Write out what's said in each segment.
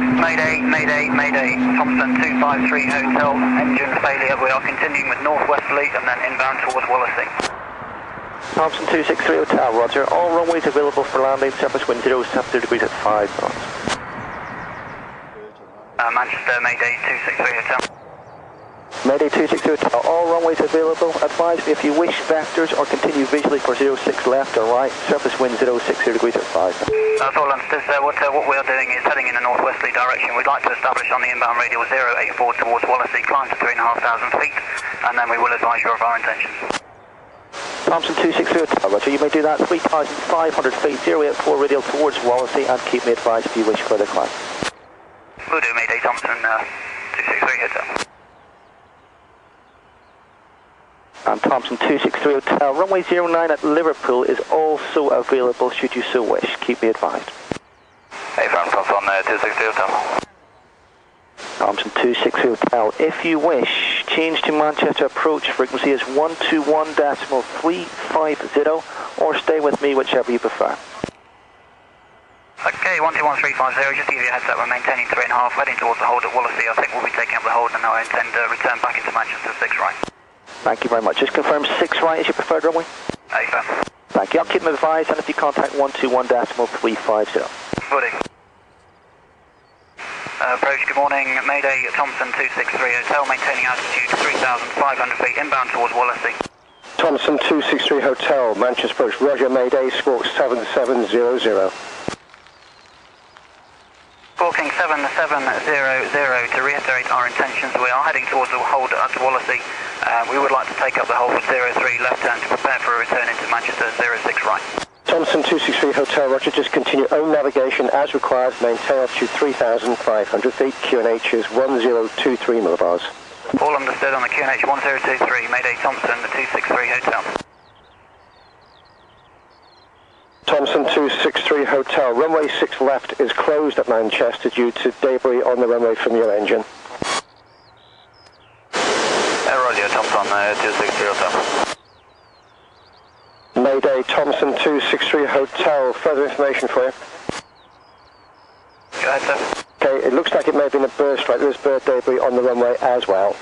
Mayday, Mayday, Mayday. Thompson 253 Hotel, engine failure. We are continuing with northwesterly and then inbound towards Wallasey. Thompson 263 Hotel, roger. All runways available for landing, surface wind 070 degrees at 5 knots. Manchester, Mayday 263 Hotel. Mayday 263 Hotel, all runways available. Advise me if you wish vectors or continue visually for 06 left or right, surface wind 060 degrees at 5. That's all understood, sir. What we are doing is heading in a northwesterly direction. We'd like to establish on the inbound radial 084 towards Wallasey, climb to 3,500 feet, and then we will advise you of our intentions. Thompson 263 Hotel, roger. You may do that 3,500 feet, 084 radial towards Wallasey, and keep me advised if you wish further climb. We'll do, Mayday Thompson 263 Hotel. And Thompson 263 Hotel, runway 09 at Liverpool is also available should you so wish. Keep me advised. Hey, Thompson 263 Hotel. Thompson 263 Hotel, if you wish, change to Manchester approach frequency is 121.350 or stay with me, whichever you prefer. Okay, 121350, just to give you a heads up, we're maintaining 3.5, heading towards the hold at Wallasey. I think we'll be taking up the hold and now I intend to return back into Manchester 6 right. Thank you very much. Just confirm 6 right is your preferred runway? Hey, sir. Thank you. I'll keep them advised and if you contact 121.350. Buddy. Approach, good morning. Mayday Thompson 263 Hotel, maintaining altitude 3,500 feet, inbound towards Wallasey. Thompson 263 Hotel, Manchester approach, roger, Mayday, squawk 7700. Squawking 7700, to reiterate our intentions, we are heading towards the hold at Wallasey. We would like to take up the hold with 03 left turn to prepare for a return into Manchester 06 right. Thompson 263 Hotel, roger, just continue own navigation as required, maintain altitude 3,500 feet, QNH is 1023 millibars. All understood on the QNH 1023, Mayday Thompson 263 Hotel. Thompson 263 Hotel, runway 6 left is closed at Manchester due to debris on the runway from your engine. Roger, Thompson 263 Hotel. Mayday Thompson 263 Hotel, further information for you. Go ahead, sir. Okay, it looks like it may have been a bird strike. There's bird debris on the runway as well.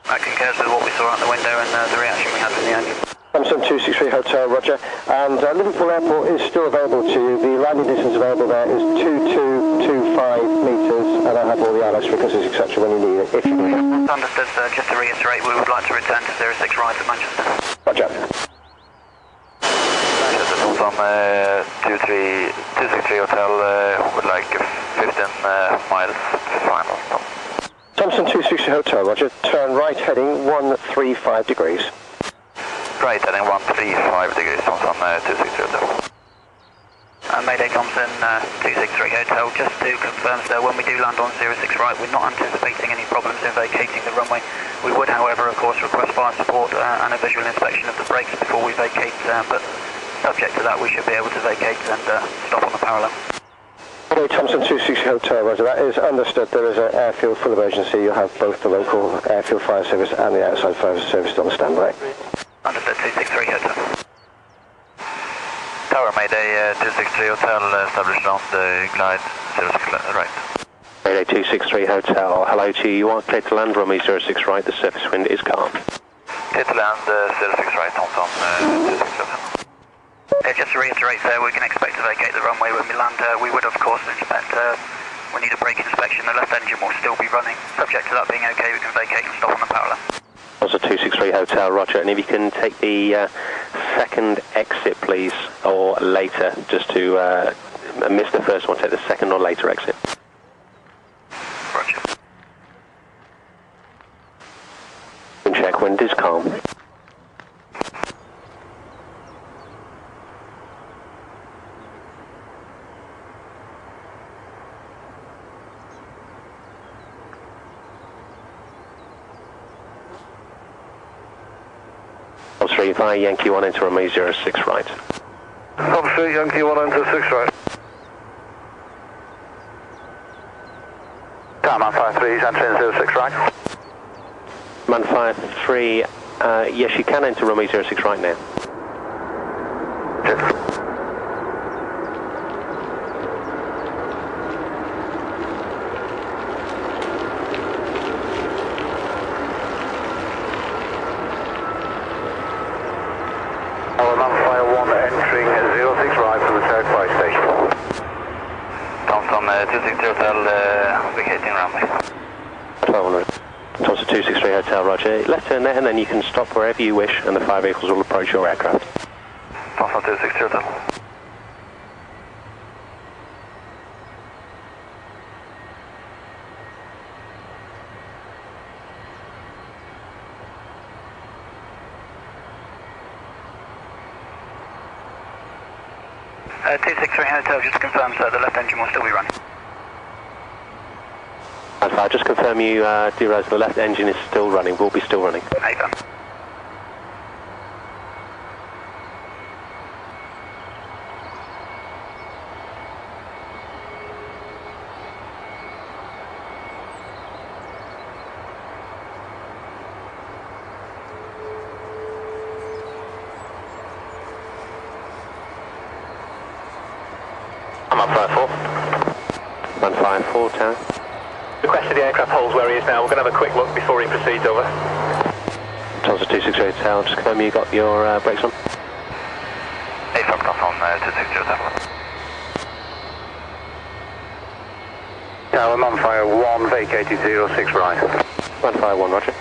That concurs with what we saw out the window and the reaction we had from the engine. Thompson 263 Hotel, roger. And Liverpool Airport is still available to you. The landing distance available there is 2225 metres, and I have all the ILS frequencies, etc. when you need it, if you need it. Understood, sir. Just to reiterate, we would like to return to 06 right at Manchester. Roger. Manchester Thompson 263 Hotel, would like 15 miles final stop. Thompson 260 Hotel, roger. Turn right heading 135 degrees. Right heading 135 degrees, Thompson 263 Hotel. Mayday Thompson 263 Hotel, just to confirm, sir, when we do land on 06 right, we're not anticipating any problems in vacating the runway. We would, however, of course, request fire support and a visual inspection of the brakes before we vacate, but subject to that, we should be able to vacate and stop on the parallel. Okay, Thompson 260 Hotel, roger. That is understood. There is an airfield full emergency. You'll have both the local airfield fire service and the outside fire service on standby. Understood, 263 Hotel. Tower Mayday 263 Hotel, established on the glide 06 right. Mayday 263 Hotel, hello to you. You are clear to land, runway 06 right, the surface wind is calm. Clear to land 06 right, Thompson 263 Hotel. Just to reiterate, sir, we can expect to vacate the runway when we land. We would, of course, expect we need a brake inspection. The left engine will still be running. Subject to that being okay, we can vacate and stop on the parallel. Also 263 Hotel, roger. And if you can take the second exit, please, or later, just to miss the first one, take the second or later exit. Roger. Check, wind is calm. Tom 3 via Yankee 1 into runway 06 right. Tom 3, Yankee 1 into 6 right. Man 53, he's entering 06 right. Man 53, yes, you can enter runway 06 right now. Cheers. 260 Hotel, vacating runway. 1200. Thompson 263 Hotel, roger. Left turn there and then you can stop wherever you wish and the fire vehicles will approach your aircraft. Thompson 260 Hotel. Uh, 263 Hotel, just to confirm, sir, the left engine will still be running. Alpha, just confirm you do realize the left engine is still running, will be still running. Over. I'm up 54. 154, tower. Requested the aircraft holds where he is now. We're going to have a quick look before he proceeds over. Thompson 263 Hotel, just confirm you got your brakes on. Affirm, Thompson 260 Hotel. Tower, Mumfire 1, vacated 06 right. 151, roger.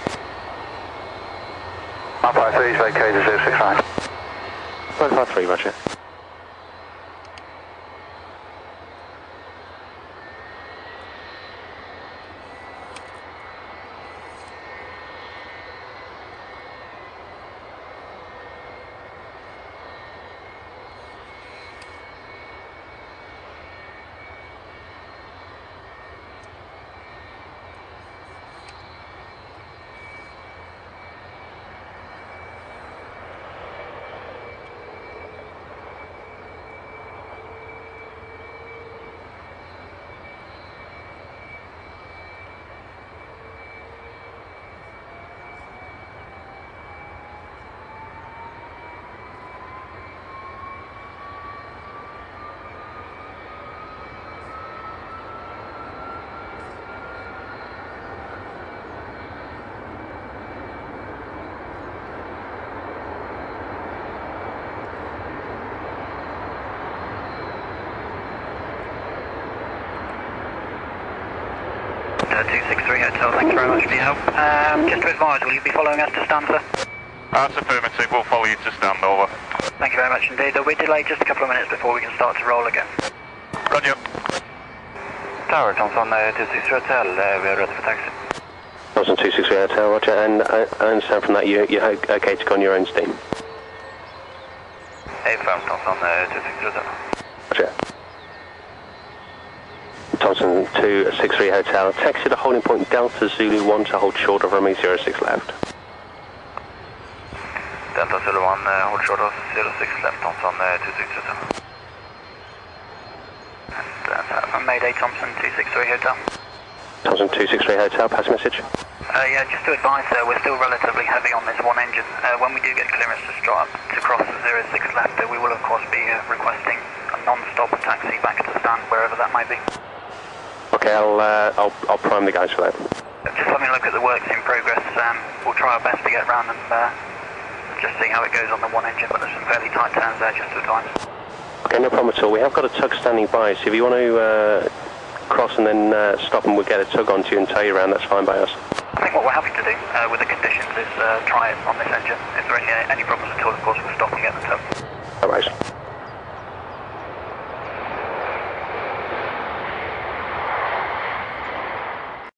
Mumfire 3 is vacated 06 right. 153, roger. Uh, 263 Hotel, thanks very much for your help. Just to advise, will you be following us to stand, sir? That's affirmative, we'll follow you to stand, over. Thank you very much indeed. There'll be a delay just a couple of minutes before we can start to roll again. Roger. Tower, Thompson 263 Hotel, we are ready for taxi. Thompson 263 Hotel, roger, and I understand from that you're okay to go on your own steam. Affirm, Thompson 263 Hotel. Roger. Thompson 263 Hotel, taxi to holding point Delta Zulu 1 to hold short of runway 06 left. Delta Zulu 1, hold short of 06 left, Thompson 263 Hotel. And from Mayday, Thompson 263 Hotel. Thompson 263 Hotel, pass message. Yeah, just to advise, we're still relatively heavy on this one engine. When we do get clearance to start to cross the 06 left, we will of course be requesting a non-stop taxi back to stand, wherever that might be. Okay, I'll prime the guys for that. Just having a look at the works in progress. We'll try our best to get around and just see how it goes on the one engine, but there's some fairly tight turns there just at times. Okay, no problem at all. We have got a tug standing by, so if you want to cross and then stop and we'll get a tug onto you and tow you around, that's fine by us. I think what we're happy to do with the conditions is try it on this engine. If there are any problems at all, of course, we'll stop and get the tug. All right.